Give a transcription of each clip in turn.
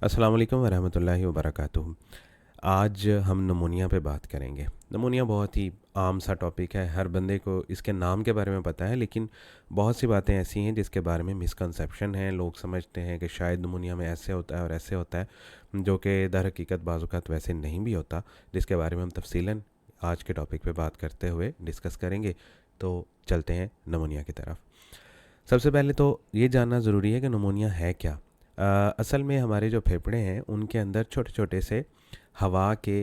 अस्सलाम वालेकुम वरहमतुल्लाहि वबरकातुहू। आज हम नमूनिया पे बात करेंगे। नमूनिया बहुत ही आम सा टॉपिक है, हर बंदे को इसके नाम के बारे में पता है, लेकिन बहुत सी बातें ऐसी हैं जिसके बारे में मिसकंसेप्शन है। लोग समझते हैं कि शायद नमूनिया में ऐसे होता है और ऐसे होता है, जो कि दर हकीकत बाज़ वैसे नहीं भी होता, जिसके बारे में हम तफसीलन आज के टॉपिक पे बात करते हुए डिस्कस करेंगे। तो चलते हैं नमूनिया की तरफ। सबसे पहले तो ये जानना ज़रूरी है कि नमूनिया है क्या। असल में हमारे जो फेफड़े हैं उनके अंदर छोटे छोटे से हवा के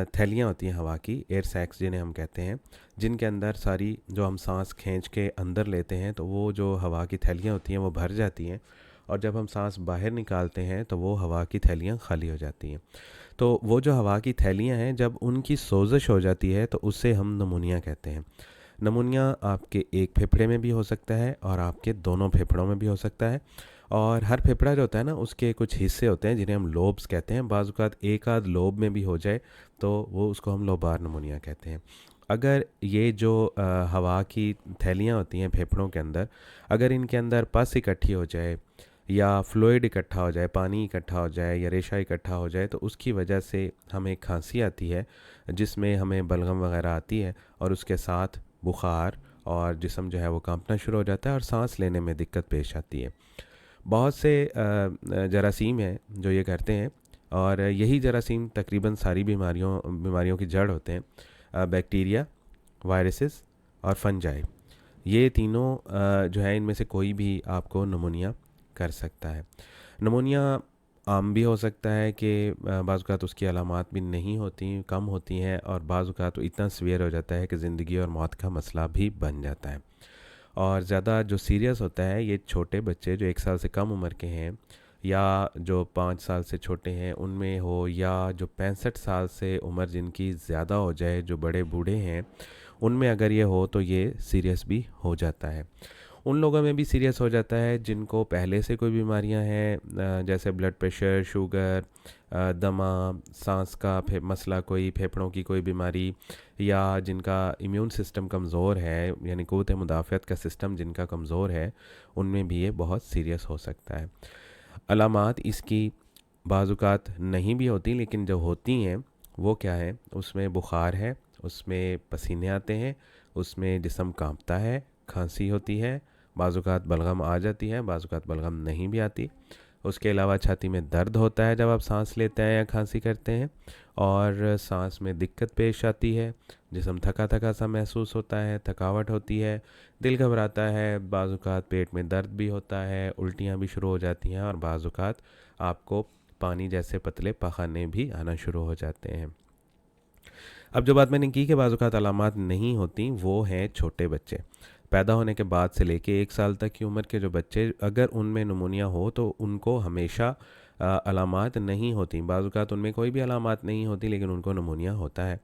थैलियाँ होती हैं, हवा की एयर सैक्स जिन्हें हम कहते हैं, जिनके अंदर सारी जो हम सांस खींच के अंदर लेते हैं तो वो जो हवा की थैलियाँ होती हैं वो भर जाती हैं, और जब हम सांस बाहर निकालते हैं तो वो हवा की थैलियाँ खाली हो जाती हैं। तो वो जो हवा की थैलियाँ हैं, जब उनकी सोजिश हो जाती है तो उससे हम नमूनिया कहते हैं। नमूनिया आपके एक फेफड़े में भी हो सकता है और आपके दोनों फेफड़ों में भी हो सकता है। और हर फेफड़ा जो होता है ना, उसके कुछ हिस्से होते हैं जिन्हें हम लोब्स कहते हैं। बाज़ औक़ात एक आध लोब में भी हो जाए तो वो उसको हम लोबार नमूनिया कहते हैं। अगर ये जो हवा की थैलियाँ होती हैं फेफड़ों के अंदर, अगर इनके अंदर पस इकट्ठी हो जाए या फ्लूइड इकट्ठा हो जाए, पानी इकट्ठा हो जाए या रेशा इकट्ठा हो जाए, तो उसकी वजह से हमें खांसी आती है, जिसमें हमें बलगम वगैरह आती है, और उसके साथ बुखार, और जिस्म जो है वो कांपना शुरू हो जाता है और सांस लेने में दिक्कत पेश आती है। बहुत से जरासीम हैं जो ये करते हैं, और यही जरासीम तकरीबन सारी बीमारियों बीमारियों की जड़ होते हैं। बैक्टीरिया, वायरसेस और फंजाई, ये तीनों जो है, इनमें से कोई भी आपको नमूनिया कर सकता है। नमूनिया आम भी हो सकता है कि बाज़ औक़ात उसकी अलामात भी नहीं होती, कम होती हैं, और बाज़ औक़ात तो इतना सीवियर हो जाता है कि ज़िंदगी और मौत का मसला भी बन जाता है। और ज़्यादा जो सीरियस होता है, ये छोटे बच्चे जो 1 साल से कम उम्र के हैं, या जो 5 साल से छोटे हैं उनमें हो, या जो 65 साल से उम्र जिनकी ज़्यादा हो जाए, जो बड़े बूढ़े हैं, उनमें अगर ये हो तो ये सीरियस भी हो जाता है। उन लोगों में भी सीरियस हो जाता है जिनको पहले से कोई बीमारियां हैं, जैसे ब्लड प्रेशर, शुगर, दमा, सांस का मसला, कोई फेफड़ों की कोई बीमारी, या जिनका इम्यून सिस्टम कमज़ोर है, यानी क़ुव्वत मुदाफ़अत का सिस्टम जिनका कमज़ोर है, उनमें भी ये बहुत सीरियस हो सकता है। अलामात इसकी बाज़ औक़ात नहीं भी होती, लेकिन जो होती हैं वो क्या है, उसमें बुखार है, उसमें पसीने आते हैं, उसमें जिस्म कांपता है, खांसी होती है, बाज़ औक़ात बलगम आ जाती है, बाज़ औक़ात बलगम नहीं भी आती। उसके अलावा छाती में दर्द होता है जब आप सांस लेते हैं या खांसी करते हैं, और सांस में दिक्कत पेश आती है, जिस्म थका थका सा महसूस होता है, थकावट होती है, दिल घबराता है, बाज़ औक़ात पेट में दर्द भी होता है, उल्टियाँ भी शुरू हो जाती हैं, और बाज़ औक़ात आपको पानी जैसे पतले पखाने भी आना शुरू हो जाते हैं। अब जो बात मैंने की कि बाज़ औक़ात अलामात नहीं होती, वो हैं छोटे बच्चे। पैदा होने के बाद से लेके 1 साल तक की उम्र के जो बच्चे, अगर उनमें नमूनिया हो तो उनको हमेशा अलामात नहीं होती। बाज़ औक़ात उनमें कोई भी अलामात नहीं होती, लेकिन उनको नमूनिया होता है।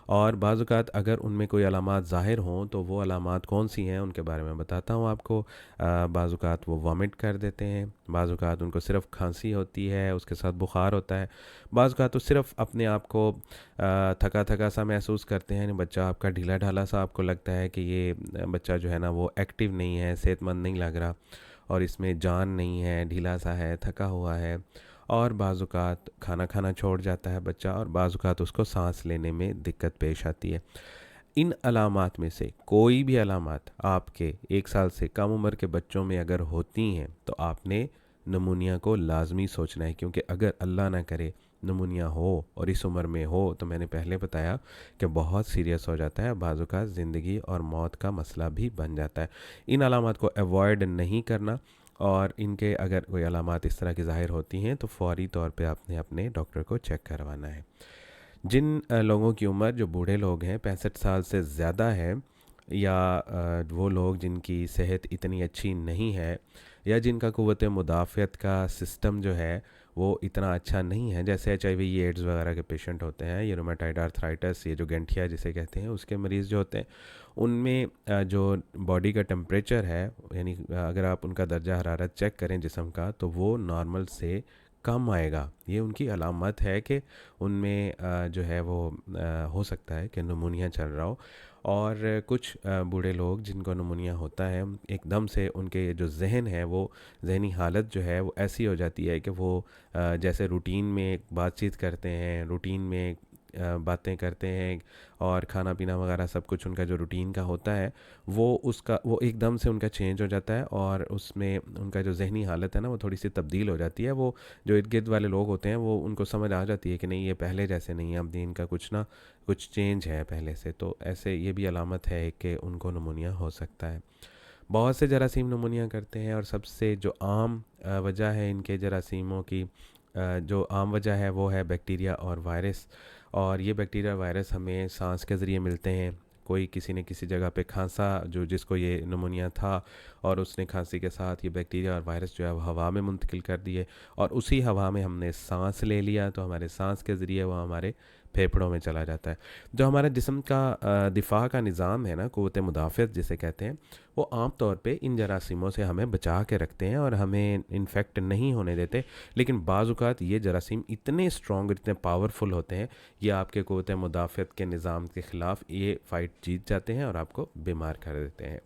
और बाज़ औक़ात अगर उनमें कोई अलामात ज़ाहिर हों तो वो अलामात कौन-सी हैं उनके बारे में बताता हूँ आपको। बाज़ औक़ात वो वॉमिट कर देते हैं, बाज़ औक़ात उनको सिर्फ़ खांसी होती है, उसके साथ बुखार होता है, बाज़ औक़ात तो सिर्फ़ अपने आप को थका-थका सा महसूस करते हैं, बच्चा आपका ढीला-ढाला सा आपको लगता है कि ये बच्चा जो है ना वो एक्टिव नहीं है, सेहतमंद नहीं लग रहा, और इसमें जान नहीं है, ढीला सा है, थका हुआ है। और बाज़ औक़ात खाना खाना छोड़ जाता है बच्चा, और बाज़ औक़ात उसको सांस लेने में दिक्कत पेश आती है। इन अलामात में से कोई भी अलामात आपके 1 साल से कम उम्र के बच्चों में अगर होती हैं तो आपने नमूनिया को लाजमी सोचना है, क्योंकि अगर अल्लाह ना करे नमूनिया हो और इस उम्र में हो, तो मैंने पहले बताया कि बहुत सीरियस हो जाता है, बाज़ औक़ात ज़िंदगी और मौत का मसला भी बन जाता है। इन अलामात को अवॉइड नहीं करना, और इनके अगर कोई अलामात इस तरह की ज़ाहिर होती हैं तो फ़ौरी तौर पे आपने अपने डॉक्टर को चेक करवाना है। जिन लोगों की उम्र, जो बूढ़े लोग हैं, 65 साल से ज़्यादा है, या वो लोग जिनकी सेहत इतनी अच्छी नहीं है, या जिनका क़ुव्वत मुदाफ़अत का सिस्टम जो है वो इतना अच्छा नहीं है, जैसे HIV, एड्स वगैरह के पेशेंट होते हैं, ये रूमेटॉइड आर्थराइटिस, ये जो गठिया जिसे कहते हैं, उसके मरीज़ जो होते हैं, उनमें जो बॉडी का टेम्परेचर है, यानी अगर आप उनका दर्जा हरारत चेक करें जिस्म का, तो वो नॉर्मल से कम आएगा। ये उनकी अलामत है कि उनमें जो है वो हो सकता है कि नमूनिया चल रहा हो। और कुछ बूढ़े लोग जिनको नमूनिया होता है, एकदम से उनके जो जहन है वो जहनी हालत जो है वो ऐसी हो जाती है कि वो जैसे रूटीन में बातचीत करते हैं, रूटीन में बातें करते हैं, और खाना पीना वगैरह सब कुछ उनका जो रूटीन का होता है वो एकदम से उनका चेंज हो जाता है, और उसमें उनका जो जहनी हालत है ना वो थोड़ी सी तब्दील हो जाती है। वो जो इर्द गिर्द वाले लोग होते हैं वो उनको समझ आ जाती है कि नहीं, ये पहले जैसे नहीं है, अब इनका कुछ ना कुछ चेंज है पहले से। तो ऐसे ये भी अलामत है कि उनको नमूनिया हो सकता है। बहुत से जरासीम नमूनिया करते हैं, और सबसे जो आम वजह है इनके जरासीमों की, जो आम वजह है वो है बैक्टीरिया और वायरस। और ये बैक्टीरिया और वायरस हमें सांस के ज़रिए मिलते हैं। कोई किसी ने किसी जगह पे खांसा, जो जिसको ये नमूनिया था, और उसने खांसी के साथ ये बैक्टीरिया और वायरस जो है वो हवा में मुंतकिल कर दिए, और उसी हवा में हमने सांस ले लिया, तो हमारे सांस के ज़रिए वो हमारे फेफड़ों में चला जाता है। जो हमारा जिस्म का दिफा का निज़ाम है ना, क़ुव्वत मुदाफ़त जिसे कहते हैं, वो आम तौर पे इन जरासीमों से हमें बचा के रखते हैं और हमें इन्फेक्ट नहीं होने देते। लेकिन बाज़ औक़ात ये जरासीम इतने स्ट्रॉन्ग, इतने पावरफुल होते हैं, ये आपके क़ुव्वत मुदाफ़त के निज़ाम के ख़िलाफ़ ये फ़ाइट जीत जाते हैं और आपको बीमार कर देते हैं।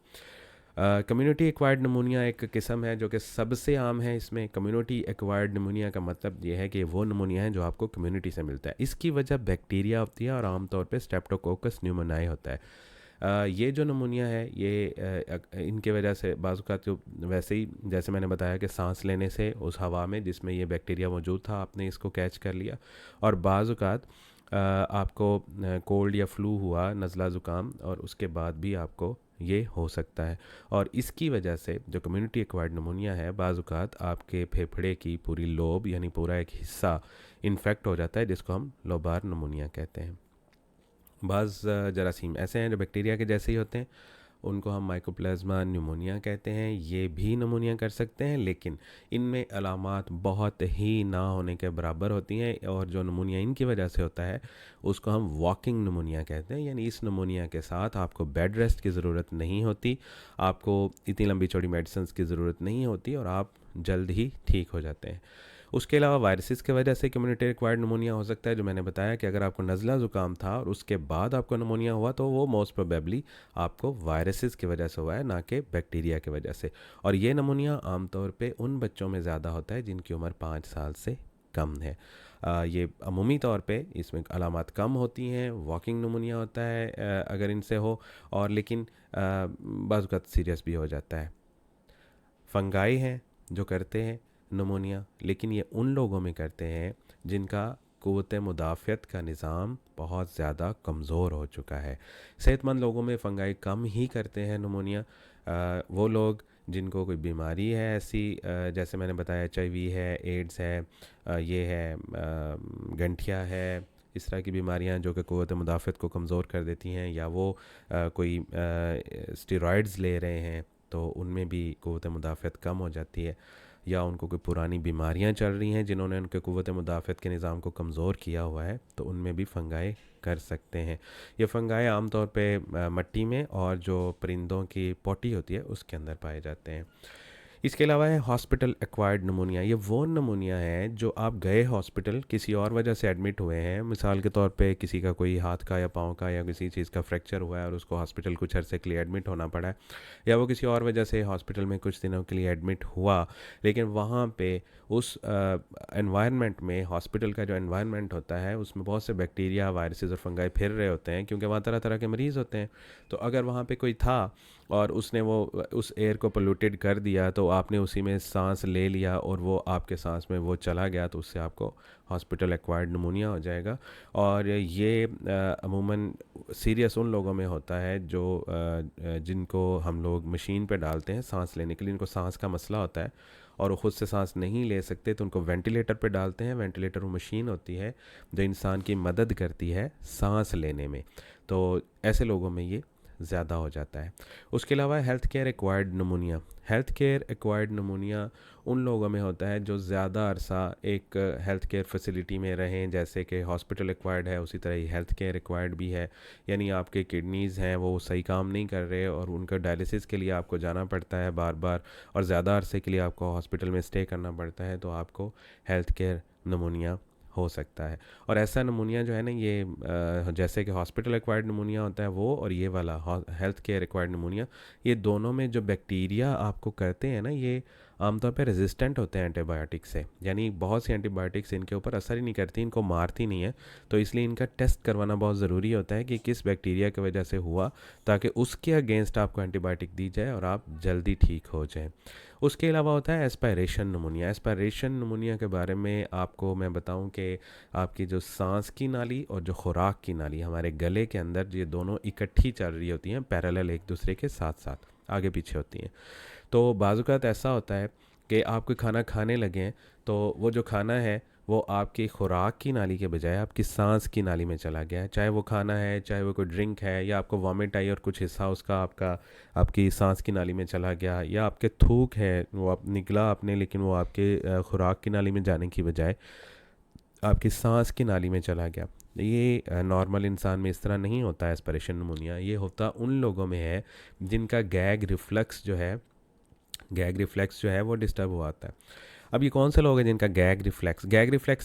कम्युनिटी एक्वायर्ड नमूनिया एक किस्म है जो कि सबसे आम है। इसमें कम्युनिटी एक्वायर्ड नमूनिया का मतलब ये है कि वो नमूनिया है जो आपको कम्युनिटी से मिलता है। इसकी वजह बैक्टीरिया होती है, और आमतौर पे स्ट्रेप्टोकोकस न्यूमोनाई होता है। ये जो नमूनिया है ये इनके वजह से बाज़ औक़ात जो वैसे ही जैसे मैंने बताया कि सांस लेने से उस हवा में जिसमें ये बैक्टीरिया मौजूद था, आपने इसको कैच कर लिया, और बाज़ औक़ात आपको कोल्ड या फ्लू हुआ, नज़ला ज़ुकाम, और उसके बाद भी आपको ये हो सकता है। और इसकी वजह से जो कम्युनिटी एक्वायर्ड नमूनिया है, बाज़ औक़ात आपके फेफड़े की पूरी लोब यानी पूरा एक हिस्सा इन्फेक्ट हो जाता है, जिसको हम लोबार नमूनिया कहते हैं। बाज़ जरासीम ऐसे हैं जो बैक्टीरिया के जैसे ही होते हैं, उनको हम माइकोप्लाज्मा न्यूमोनिया कहते हैं। ये भी नमूनिया कर सकते हैं, लेकिन इनमें अलामात बहुत ही ना होने के बराबर होती हैं, और जो नमूनिया इनकी वजह से होता है उसको हम वॉकिंग नमूनिया कहते हैं। यानी इस नमूनिया के साथ आपको बेड रेस्ट की ज़रूरत नहीं होती, आपको इतनी लंबी चौड़ी मेडिसिन की ज़रूरत नहीं होती, और आप जल्द ही ठीक हो जाते हैं। उसके अलावा वायरसेस की वजह से कम्युनिटी एक्वायर्ड नमूनिया हो सकता है। जो मैंने बताया कि अगर आपको नज़ला ज़ुकाम था और उसके बाद आपको नमूनिया हुआ, तो वो मोस्ट प्रोबेबली आपको वायरसेस की वजह से हुआ है, ना कि बैक्टीरिया की वजह से। और ये नमूनिया आमतौर पे उन बच्चों में ज़्यादा होता है जिनकी उम्र 5 साल से कम है। ये अमूमी तौर पे इसमें अलामात कम होती हैं, वॉकिंग नमूनिया होता है अगर इनसे हो, और लेकिन बाज़ औक़ात सीरियस भी हो जाता है। फंगाई हैं जो करते हैं नमूनिया, लेकिन ये उन लोगों में करते हैं जिनका क़ुव्वत मुदाफ़त का निज़ाम बहुत ज़्यादा कमज़ोर हो चुका है। सेहतमंद लोगों में फंगाई कम ही करते हैं नमूनिया। वो लोग जिनको कोई बीमारी है ऐसी, जैसे मैंने बताया HIV है, एड्स है, ये है गंठिया है, इस तरह की बीमारियां जो कि क़ुव्वत मुदाफ़त को कमज़ोर कर देती हैं, या वो कोई स्टेरॉइड्स ले रहे हैं तो उनमें भी क़ुव्वत मुदाफ़त कम हो जाती है, या उनको कोई पुरानी बीमारियां चल रही हैं जिन्होंने उनके क़ुव्वत मुदाफ़त के निज़ाम को कमज़ोर किया हुआ है, तो उनमें भी फंगाई कर सकते हैं। ये फंगाई आमतौर पे मिट्टी में और जो परिंदों की पोटी होती है उसके अंदर पाए जाते हैं। इसके अलावा है हॉस्पिटल एक्वायर्ड नमूनिया। ये वो नमूनिया है जो आप गए हॉस्पिटल, किसी और वजह से एडमिट हुए हैं, मिसाल के तौर पे किसी का कोई हाथ का या पाँव का या किसी चीज़ का फ्रैक्चर हुआ है और उसको हॉस्पिटल कुछ अरसे के लिए एडमिट होना पड़ा है, या वो किसी और वजह से हॉस्पिटल में कुछ दिनों के लिए एडमिट हुआ, लेकिन वहाँ पे उस एनवायरनमेंट में, हॉस्पिटल का जो एनवायरनमेंट होता है उसमें बहुत से बैक्टीरिया, वायरसेस और फंगाई फिर रहे होते हैं, क्योंकि वहाँ तरह तरह के मरीज़ होते हैं। तो अगर वहाँ पे कोई था और उसने वो उस एयर को पोल्यूटेड कर दिया, तो आपने उसी में सांस ले लिया और वो आपके सांस में वो चला गया, तो उससे आपको हॉस्पिटल एक्वायर्ड नमूनिया हो जाएगा। और ये अमूमन सीरियस उन लोगों में होता है जो जिनको हम लोग मशीन पे डालते हैं सांस लेने के लिए, इनको सांस का मसला होता है और वो ख़ुद से सांस नहीं ले सकते, तो उनको वेंटिलेटर पे डालते हैं। वेंटिलेटर वो मशीन होती है जो इंसान की मदद करती है सांस लेने में, तो ऐसे लोगों में ये ज़्यादा हो जाता है। उसके अलावा health care acquired नमूनिया। Health care acquired नमूनिया उन लोगों में होता है जो ज़्यादा अरसा एक हेल्थ केयर फैसिलिटी में रहें, जैसे कि हॉस्पिटल एक्वायर्ड है उसी तरह ही हेल्थ केयर एक्वायर्ड भी है। यानी आपके किडनीज़ हैं वो सही काम नहीं कर रहे और उनका डायलिसिस के लिए आपको जाना पड़ता है बार बार, और ज़्यादा अरसे के लिए आपको हॉस्पिटल में स्टे करना पड़ता है, तो आपको हेल्थ केयर नमूनिया हो सकता है। और ऐसा नमूनिया जो है ना ये जैसे कि हॉस्पिटल एक्वायर्ड नमूनिया होता है वो, और ये वाला हेल्थ केयर एक्वायर्ड नमूनिया, ये दोनों में जो बैक्टीरिया आपको करते हैं ना, ये आमतौर पर रेजिस्टेंट होते हैं एंटीबायोटिक से, यानी बहुत सी एंटीबायोटिक्स इनके ऊपर असर ही नहीं करती, इनको मारती नहीं है। तो इसलिए इनका टेस्ट करवाना बहुत ज़रूरी होता है कि किस बैक्टीरिया की वजह से हुआ, ताकि उसके अगेंस्ट आपको एंटीबायोटिक दी जाए और आप जल्दी ठीक हो जाएं। उसके अलावा होता है एस्पायरेशन नमूनिया। एस्पायरेशन नमूनिया के बारे में आपको मैं बताऊं कि आपकी जो सांस की नाली और जो खुराक की नाली हमारे गले के अंदर, ये दोनों इकट्ठी चल रही होती हैं, पैरेलल एक दूसरे के साथ साथ आगे पीछे होती हैं। तो बाज़-औक़ात ऐसा होता है कि आप कोई खाना खाने लगे हैं, तो वो जो खाना है वो आपकी खुराक की नाली के बजाय आपकी सांस की नाली में चला गया है। चाहे वो खाना है, चाहे वो कोई ड्रिंक है, या आपको वॉमिट आई और कुछ हिस्सा उसका आपकी सांस की नाली में चला गया, या आपके थूक है वो आप निकला आपने, लेकिन वो आपके खुराक की नाली में जाने की बजाय आपकी सांस की नाली में चला गया। ये नॉर्मल इंसान में इस तरह नहीं होता है एस्पिरेशन निमोनिया। ये होता उन लोगों में है जिनका गैग रिफ्लेक्स जो है वो डिस्टर्ब हुआ आता है। अब ये कौन से लोग हैं जिनका गैग रिफ्लेक्स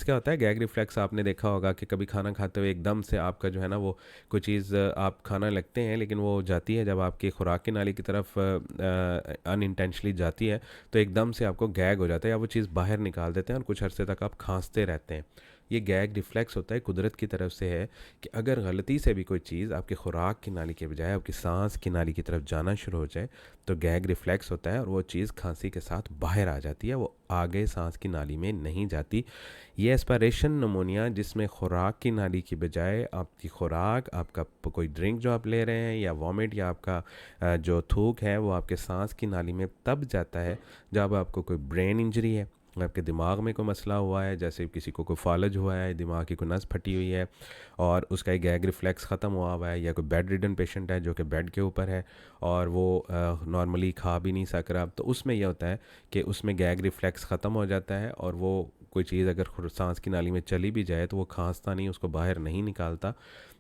क्या होता है? गैग रिफ्लेक्स आपने देखा होगा कि कभी खाना खाते हुए एकदम से आपका जो है ना वो कोई चीज़ आप खाना लगते हैं, लेकिन वो जाती है जब आपकी खुराक की नाली की तरफ अनइंटेंशनली जाती है, तो एकदम से आपको गैग हो जाता है, या वो चीज़ बाहर निकाल देते हैं और कुछ अरसे तक आप खांसते रहते हैं। ये गैग रिफ्लेक्स होता है, कुदरत की तरफ से है कि अगर गलती से भी कोई चीज़ आपकी खुराक की नाली के बजाय आपकी सांस की नाली की तरफ जाना शुरू हो जाए, तो गैग रिफ्लेक्स होता है और वो चीज़ खांसी के साथ बाहर आ जाती है, वो आगे सांस की नाली में नहीं जाती। ये एस्पायरेशन नमोनिया, जिसमें खुराक की नाली की बजाय आपकी खुराक, आपका कोई ड्रिंक जो आप ले रहे हैं, या वॉमिट, या आपका जो थूक है वो आपके सांस की नाली में तब जाता है जब आपको कोई ब्रेन इंजरी है, आपके दिमाग में कोई मसला हुआ है, जैसे किसी को कोई फालज हुआ है, दिमाग की कोई नस फटी हुई है और उसका एक गैग रिफ्लेक्स ख़त्म हुआ है, या कोई बेड रिडन पेशेंट है जो कि बेड के ऊपर है और वो नॉर्मली खा भी नहीं सक रहा, तो उसमें यह होता है कि उसमें गैग रिफ्लेक्स ख़त्म हो जाता है और वो कोई चीज़ अगर सांस की नाली में चली भी जाए तो वो खांसता नहीं, उसको बाहर नहीं निकालता,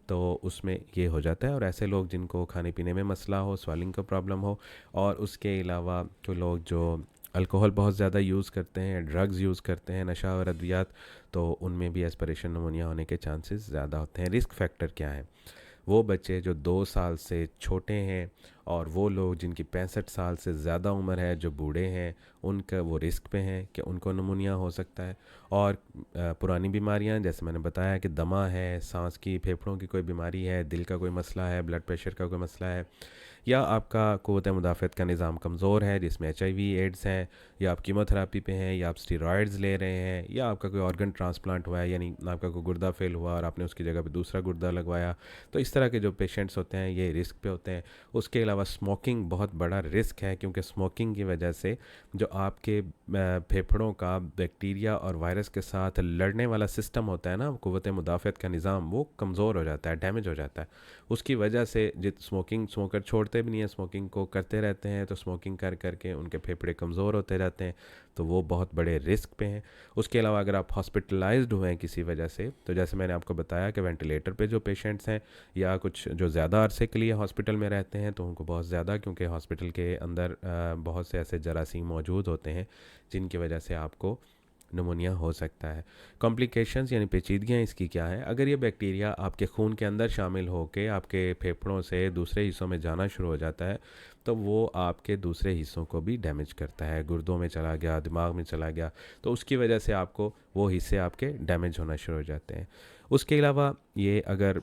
तो उसमें ये हो जाता है। और ऐसे लोग जिनको खाने पीने में मसला हो, स्वेलिंग का प्रॉब्लम हो, और उसके अलावा कोई लोग जो अल्कोहल बहुत ज़्यादा यूज़ करते हैं, ड्रग्स यूज़ करते हैं, नशा और अद्वियात, तो उनमें भी एस्पिरेशन निमोनिया होने के चांसेस ज़्यादा होते हैं। रिस्क फैक्टर क्या है? वो बच्चे जो 2 साल से छोटे हैं और वो लोग जिनकी 65 साल से ज़्यादा उम्र है, जो बूढ़े हैं, उनका वो रिस्क पे हैं कि उनको निमोनिया हो सकता है। और पुरानी बीमारियां, जैसे मैंने बताया कि दमा है, सांस की फेफड़ों की कोई बीमारी है, दिल का कोई मसला है, ब्लड प्रेशर का कोई मसला है, या आपका क़ुव्वत मुदाफ़अत का निज़ाम कमज़ोर है जिसमें HIV एड्स हैं, या आप कीमोथेरापी पे हैं, या आप स्टेरॉयड्स ले रहे हैं, या आपका कोई ऑर्गन ट्रांसप्लांट हुआ है, यानी आपका कोई गुर्दा फेल हुआ और आपने उसकी जगह पे दूसरा गुर्दा लगवाया, तो इस तरह के जो पेशेंट्स होते हैं ये रिस्क पे होते हैं। उसके अलावा स्मोकिंग बहुत बड़ा रिस्क है, क्योंकि स्मोकिंग की वजह से जो आपके फेफड़ों का बैक्टीरिया और वायरस के साथ लड़ने वाला सिस्टम होता है ना, क़ुव्वत मुदाफ़अत का निज़ाम, वो कमज़ोर हो जाता है, डैमेज हो जाता है। उसकी वजह से स्मोकर छोड़ते भी नहीं है, स्मोकिंग को करते रहते हैं, तो स्मोकिंग कर करके उनके फेफड़े कमज़ोर होते रहते हैं, तो वो बहुत बड़े रिस्क पे हैं। उसके अलावा अगर आप हॉस्पिटलाइज्ड हुए हैं किसी वजह से, तो जैसे मैंने आपको बताया कि वेंटिलेटर पे जो पेशेंट्स हैं, या कुछ जो ज़्यादा अरसे के लिए हॉस्पिटल में रहते हैं, तो उनको बहुत ज़्यादा, क्योंकि हॉस्पिटल के अंदर बहुत से ऐसे जरासीम मौजूद होते हैं जिनकी वजह से आपको निमोनिया हो सकता है। कॉम्प्लिकेशंस यानी पेचीदगियाँ इसकी क्या है? अगर ये बैक्टीरिया आपके खून के अंदर शामिल होकर आपके फेफड़ों से दूसरे हिस्सों में जाना शुरू हो जाता है, तो वो आपके दूसरे हिस्सों को भी डैमेज करता है, गुर्दों में चला गया, दिमाग में चला गया, तो उसकी वजह से आपको वो हिस्से आपके डैमेज होना शुरू हो जाते हैं। उसके अलावा ये अगर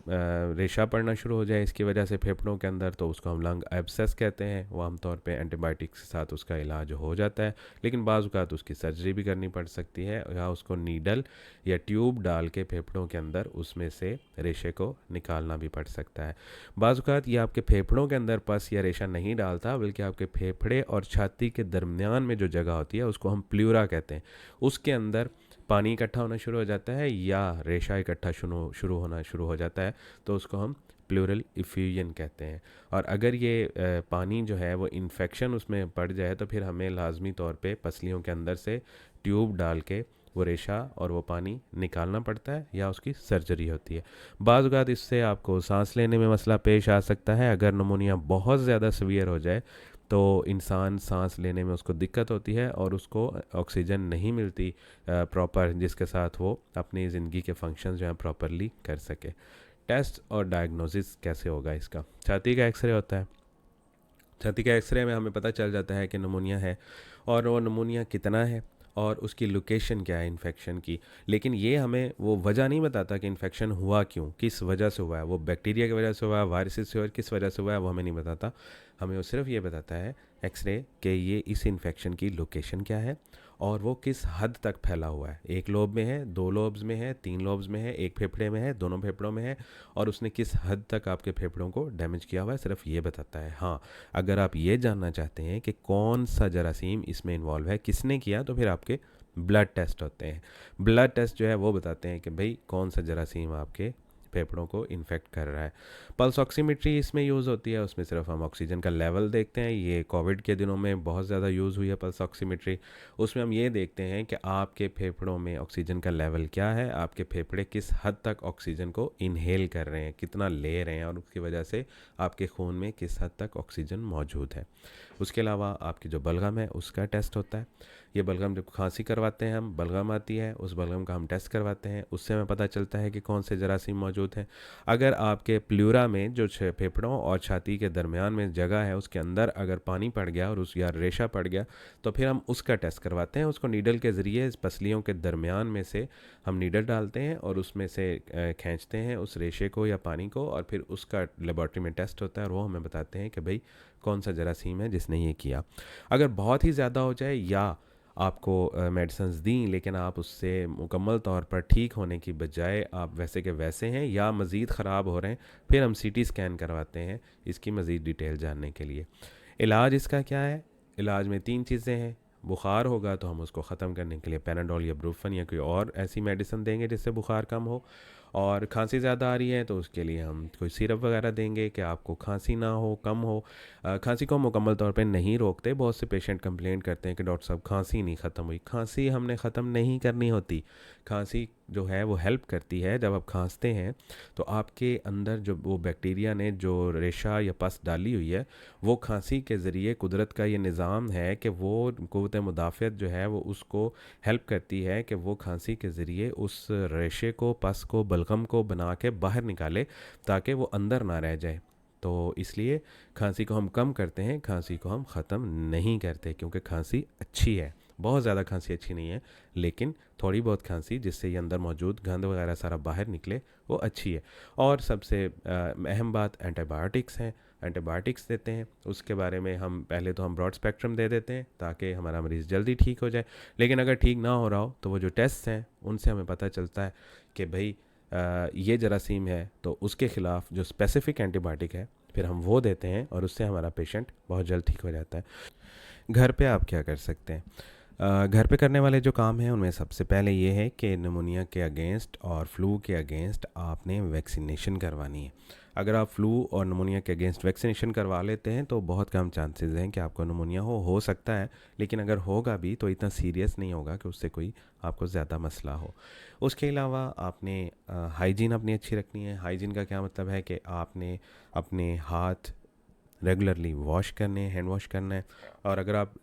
रेशा पड़ना शुरू हो जाए इसकी वजह से फेफड़ों के अंदर, तो उसको हम लंग एब्सेस कहते हैं। वो आमतौर पे एंटीबायोटिक्स के साथ उसका इलाज हो जाता है, लेकिन बाज़ औक़ात उसकी सर्जरी भी करनी पड़ सकती है, या उसको नीडल या ट्यूब डाल के फेफड़ों के अंदर उसमें से रेशे को निकालना भी पड़ सकता है। बाज़ औक़ात ये आपके फेफड़ों के अंदर पस या रेशा नहीं डालता, बल्कि आपके फेफड़े और छाती के दरमियान में जो जगह होती है उसको हम प्लूरा कहते हैं, उसके अंदर पानी इकट्ठा होना शुरू हो जाता है या रेशा इकट्ठा शुरू हो जाता है, तो उसको हम प्लूरल इफ्यूजन कहते हैं। और अगर ये पानी जो है वो इन्फेक्शन उसमें पड़ जाए, तो फिर हमें लाजमी तौर पे पसलियों के अंदर से ट्यूब डाल के वो रेशा और वो पानी निकालना पड़ता है, या उसकी सर्जरी होती है। बाज़ औक़ात इससे आपको सांस लेने में मसला पेश आ सकता है। अगर निमोनिया बहुत ज़्यादा सीवियर हो जाए तो इंसान सांस लेने में उसको दिक्कत होती है और उसको ऑक्सीजन नहीं मिलती प्रॉपर, जिसके साथ वो अपनी ज़िंदगी के फंक्शंस जो हैं प्रॉपरली कर सके। टेस्ट और डायग्नोसिस कैसे होगा इसका? छाती का एक्सरे होता है। छाती के एक्सरे में हमें पता चल जाता है कि नमूनिया है, और वो नमूनिया कितना है और उसकी लोकेशन क्या है इन्फेक्शन की। लेकिन ये हमें वो वजह नहीं बताता कि इन्फेक्शन हुआ क्यों, किस वजह से हुआ है, वो बैक्टीरिया की वजह से हुआ है, वायरसेस से हुआ है, किस वजह से हुआ है, वो हमें नहीं बताता। हमें वो सिर्फ ये बताता है एक्सरे कि ये इस इन्फेक्शन की लोकेशन क्या है और वो किस हद तक फैला हुआ है। एक लोब में है, दो लोब्स में है, तीन लोब्स में है, एक फेफड़े में है, दोनों फेफड़ों में है, और उसने किस हद तक आपके फेफड़ों को डैमेज किया हुआ है, सिर्फ ये बताता है। हाँ, अगर आप ये जानना चाहते हैं कि कौन सा जरासीम इसमें इन्वॉल्व है, किसने किया, तो फिर आपके ब्लड टेस्ट होते हैं। ब्लड टेस्ट जो है वो बताते हैं कि भाई कौन सा जरासीम आपके फेफड़ों को इन्फेक्ट कर रहा है। पल्स ऑक्सीमेट्री इसमें यूज़ होती है, उसमें सिर्फ हम ऑक्सीजन का लेवल देखते हैं। ये कोविड के दिनों में बहुत ज़्यादा यूज़ हुई है पल्स ऑक्सीमेट्री। उसमें हम ये देखते हैं कि आपके फेफड़ों में ऑक्सीजन का लेवल क्या है, आपके फेफड़े किस हद तक ऑक्सीजन को इनहेल कर रहे हैं, कितना ले रहे हैं, और उसकी वजह से आपके खून में किस हद तक ऑक्सीजन मौजूद है। उसके अलावा आपकी जो बलगम है उसका टेस्ट होता है। ये बलगम जब खांसी करवाते हैं, हम बलगम आती है, उस बलगम का हम टेस्ट करवाते हैं, उससे हमें पता चलता है कि कौन से जरासीम मौजूद हैं। अगर आपके प्लूरा में जो फेफड़ों और छाती के दरमियान में जगह है उसके अंदर अगर पानी पड़ गया और उस या रेशा पड़ गया, तो फिर हम उसका टेस्ट करवाते हैं। उसको नीडल के ज़रिए पसलियों के दरमियान में से हम नीडल डालते हैं और उसमें से खींचते हैं उस रेशे को या पानी को, और फिर उसका लेबॉर्ट्री में टेस्ट होता है और वो हमें बताते हैं कि भाई कौन सा जरासीम है जिसने ये किया। अगर बहुत ही ज़्यादा हो जाए या आपको मेडिसिन्स दी लेकिन आप उससे मुकम्मल तौर पर ठीक होने की बजाय आप वैसे के वैसे हैं या मज़ीद ख़राब हो रहे हैं, फिर हम सीटी स्कैन करवाते हैं इसकी मज़ीद डिटेल जानने के लिए। इलाज इसका क्या है? इलाज में तीन चीज़ें हैं। बुखार होगा तो हम उसको ख़त्म करने के लिए पैनाडोल या ब्रूफन या कोई और ऐसी मेडिसिन देंगे जिससे बुखार कम हो, और खांसी ज़्यादा आ रही है तो उसके लिए हम कोई सिरप वगैरह देंगे कि आपको खांसी ना हो, कम हो। खांसी को हम मुकम्मल तौर पे नहीं रोकते। बहुत से पेशेंट कंप्लेंट करते हैं कि डॉक्टर साहब खांसी नहीं ख़त्म हुई। खांसी हमने ख़त्म नहीं करनी होती। खांसी जो है वो हेल्प करती है। जब आप खांसते हैं तो आपके अंदर जो वो बैक्टीरिया ने जो रेशा या पस डाली हुई है, वो खांसी के ज़रिए कुदरत का ये निज़ाम है कि वो क़ुव्वत मुदाफ़ियत जो है वो उसको हेल्प करती है कि वो खांसी के ज़रिए उस रेशे को, पस को, बलगम को बना के बाहर निकाले ताकि वो अंदर ना रह जाए। तो इसलिए खांसी को हम कम करते हैं, खांसी को हम ख़त्म नहीं करते, क्योंकि खांसी अच्छी है। बहुत ज़्यादा खांसी अच्छी नहीं है, लेकिन थोड़ी बहुत खांसी जिससे ये अंदर मौजूद गंद वगैरह सारा बाहर निकले वो अच्छी है। और सबसे अहम बात एंटीबायोटिक्स हैं। एंटीबायोटिक्स देते हैं, उसके बारे में हम पहले तो हम ब्रॉड स्पेक्ट्रम दे देते हैं ताकि हमारा मरीज़ जल्दी ठीक हो जाए। लेकिन अगर ठीक ना हो रहा हो तो वो जो टेस्ट हैं उनसे हमें पता चलता है कि भाई ये जरासीम है, तो उसके ख़िलाफ़ जो स्पेसिफ़िक एंटीबायोटिक है फिर हम वो देते हैं और उससे हमारा पेशेंट बहुत जल्द ठीक हो जाता है। घर पे आप क्या कर सकते हैं? घर पे करने वाले जो काम हैं उनमें सबसे पहले ये है कि निमोनिया के अगेंस्ट और फ्लू के अगेंस्ट आपने वैक्सीनेशन करवानी है। अगर आप फ्लू और निमोनिया के अगेंस्ट वैक्सीनेशन करवा लेते हैं तो बहुत कम चांसेस हैं कि आपको निमोनिया हो सकता है, लेकिन अगर होगा भी तो इतना सीरियस नहीं होगा कि उससे कोई आपको ज़्यादा मसला हो। उसके अलावा आपने हाइजीन अपनी अच्छी रखनी है। हाइजीन का क्या मतलब है कि आपने अपने हाथ रेगुलरली वॉश करने हैं, हैंड वॉश करना है, और अगर आप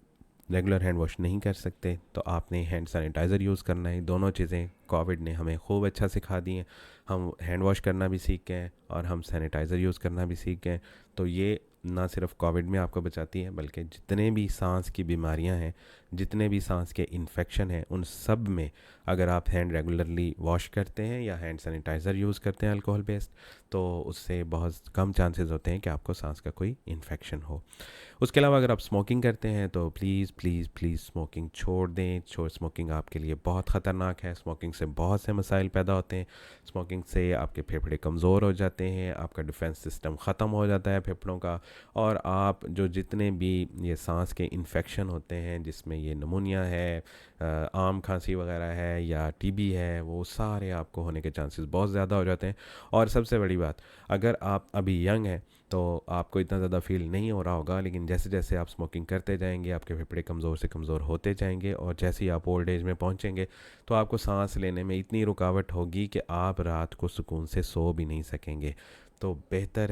रेगुलर हैंड वॉश नहीं कर सकते तो आपने हैंड सैनिटाइज़र यूज़ करना है। दोनों चीज़ें कोविड ने हमें खूब अच्छा सिखा दी हैं। हम हैंड वॉश करना भी सीख गए और हम सैनिटाइज़र यूज़ करना भी सीख गए। तो ये ना सिर्फ कोविड में आपको बचाती है, बल्कि जितने भी सांस की बीमारियां हैं, जितने भी सांस के इन्फेक्शन हैं, उन सब में अगर आप हैंड रेगुलरली वॉश करते हैं या हैंड सैनिटाइज़र यूज़ करते हैं अल्कोहल बेस्ड, तो उससे बहुत कम चांसेस होते हैं कि आपको सांस का कोई इन्फेक्शन हो। उसके अलावा अगर आप स्मोकिंग करते हैं तो प्लीज़ प्लीज़ प्लीज़ स्मोकिंग छोड़ दें। स्मोकिंग आपके लिए बहुत ख़तरनाक है। स्मोकिंग से बहुत से मसाइल पैदा होते हैं। स्मोकिंग से आपके फेफड़े कमज़ोर हो जाते हैं, आपका डिफेंस सिस्टम ख़त्म हो जाता है फेफड़ों का, और आप जो जितने भी ये सांस के इन्फेक्शन होते हैं जिसमें ये निमोनिया है, आम खांसी वगैरह है या टीबी है, वो सारे आपको होने के चांसेस बहुत ज़्यादा हो जाते हैं। और सबसे बड़ी बात, अगर आप अभी यंग हैं तो आपको इतना ज़्यादा फील नहीं हो रहा होगा, लेकिन जैसे जैसे आप स्मोकिंग करते जाएंगे आपके फेफड़े कमज़ोर से कमज़ोर होते जाएंगे, और जैसे ही आप ओल्ड एज में पहुंचेंगे तो आपको सांस लेने में इतनी रुकावट होगी कि आप रात को सुकून से सो भी नहीं सकेंगे। तो बेहतर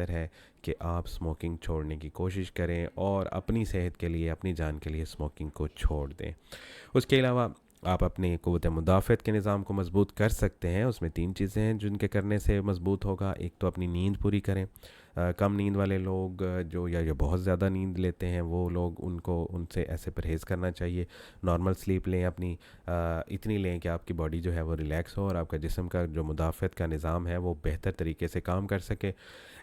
है कि आप स्मोकिंग छोड़ने की कोशिश करें और अपनी सेहत के लिए, अपनी जान के लिए स्मोकिंग को छोड़ दें। उसके अलावा आप अपनी क़ुव्वत मुदाफ़अत के निज़ाम को मज़बूत कर सकते हैं। उसमें 3 चीज़ें हैं जिनके करने से मज़बूत होगा। एक तो अपनी नींद पूरी करें। कम नींद वाले लोग जो या बहुत ज़्यादा नींद लेते हैं वो लोग, उनसे ऐसे परहेज़ करना चाहिए। नॉर्मल स्लीप लें अपनी, इतनी लें कि आपकी बॉडी जो है वो रिलैक्स हो और आपका जिस्म का जो मुदाफ़अत का निज़ाम है वो बेहतर तरीके से काम कर सके।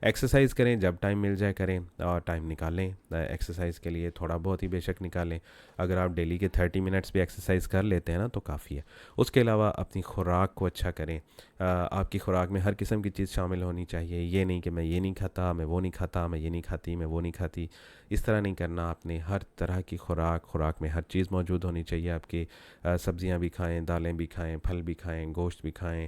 एक्सरसाइज़ करें, जब टाइम मिल जाए करें और टाइम निकालें एक्सरसाइज़ के लिए, थोड़ा बहुत ही बेशक निकालें। अगर आप डेली के 30 मिनट्स भी एक्सरसाइज़ कर लेते हैं ना तो काफ़ी है। उसके अलावा अपनी खुराक को अच्छा करें। आपकी खुराक में हर किस्म की चीज़ शामिल होनी चाहिए। ये नहीं कि मैं ये नहीं खाता, मैं वो नहीं खाता, मैं ये नहीं खाती, मैं वो नहीं खाती, इस तरह नहीं करना आपने। हर तरह की खुराक में हर चीज़ मौजूद होनी चाहिए आपकी। सब्जियां भी खाएं, दालें भी खाएं, फल भी खाएं, गोश्त भी खाएं,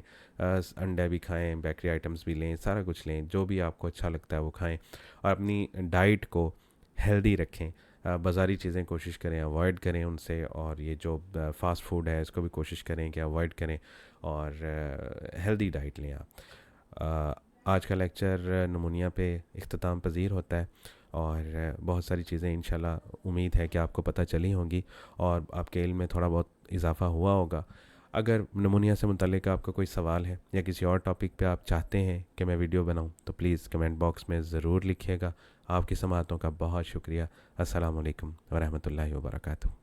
अंडे भी खाएं, बेकरी आइटम्स भी लें, सारा कुछ लें, जो भी आपको अच्छा लगता है वो खाएं। और अपनी डाइट को हेल्दी रखें। बाज़ारी चीज़ें कोशिश करें अवॉइड करें उनसे, और ये जो फ़ास्ट फूड है इसको भी कोशिश करें कि अवॉइड करें और हेल्दी डाइट लें आप। आज का लेक्चर नमूनिया पे इख्तिताम पज़ीर होता है और बहुत सारी चीज़ें इंशाल्लाह उम्मीद है कि आपको पता चली होंगी और आपके इल्म में थोड़ा बहुत इजाफ़ा हुआ होगा। अगर नमूनिया से मुतल्लिक़ आपका कोई सवाल है या किसी और टॉपिक पे आप चाहते हैं कि मैं वीडियो बनाऊं तो प्लीज़ कमेंट बॉक्स में ज़रूर लिखिएगा। आपकी समाअतों का बहुत शुक्रिया। अस्सलामु अलैकुम व रहमतुल्लाहि व बरकातुहू।